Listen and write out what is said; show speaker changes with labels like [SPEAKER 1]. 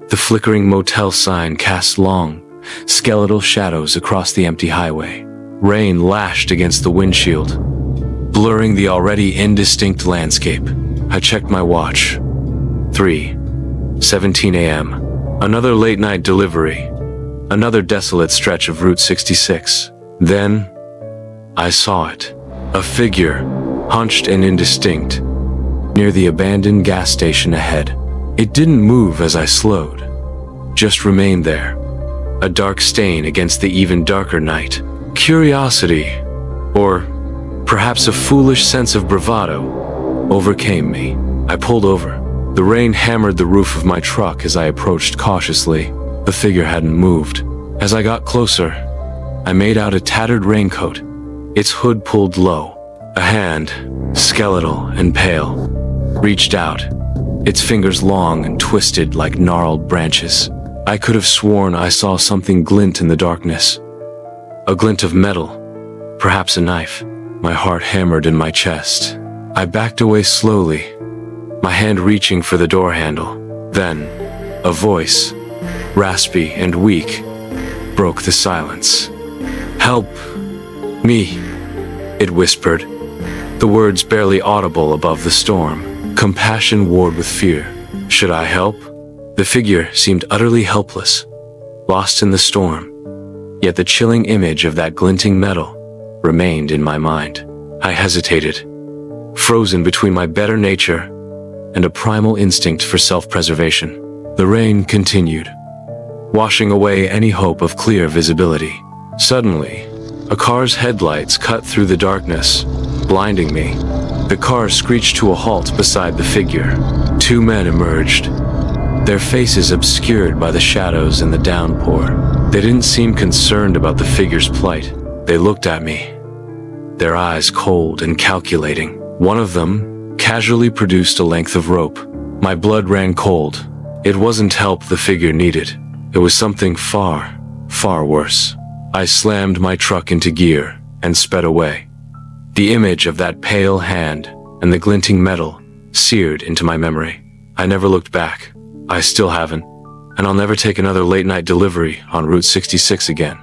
[SPEAKER 1] The flickering motel sign cast long, skeletal shadows across the empty highway. Rain lashed against the windshield, blurring the already indistinct landscape. I checked my watch. 3:17 a.m. Another late-night delivery. Another desolate stretch of Route 66. Then, I saw it. A figure, hunched and indistinct, near the abandoned gas station ahead. It didn't move as I slowed, just remained there, a dark stain against the even darker night. Curiosity, or perhaps a foolish sense of bravado, overcame me. I pulled over. The rain hammered the roof of my truck as I approached cautiously. The figure hadn't moved. As I got closer, I made out a tattered raincoat, its hood pulled low. A hand, skeletal and pale, reached out, its fingers long and twisted like gnarled branches. I could have sworn I saw something glint in the darkness. A glint of metal, perhaps a knife. My heart hammered in my chest. I backed away slowly, my hand reaching for the door handle. Then, a voice, raspy and weak, broke the silence. "Help me," it whispered, the words barely audible above the storm. Compassion warred with fear. Should I help? The figure seemed utterly helpless, lost in the storm. Yet the chilling image of that glinting metal remained in my mind. I hesitated, frozen between my better nature and a primal instinct for self-preservation. The rain continued, washing away any hope of clear visibility. Suddenly, a car's headlights cut through the darkness, blinding me. The car screeched to a halt beside the figure. Two men emerged, their faces obscured by the shadows and the downpour. They didn't seem concerned about the figure's plight. They looked at me, their eyes cold and calculating. One of them casually produced a length of rope. My blood ran cold. It wasn't help the figure needed. It was something far, far worse. I slammed my truck into gear and sped away. The image of that pale hand and the glinting metal seared into my memory. I never looked back. I still haven't. And I'll never take another late-night delivery on Route 66 again.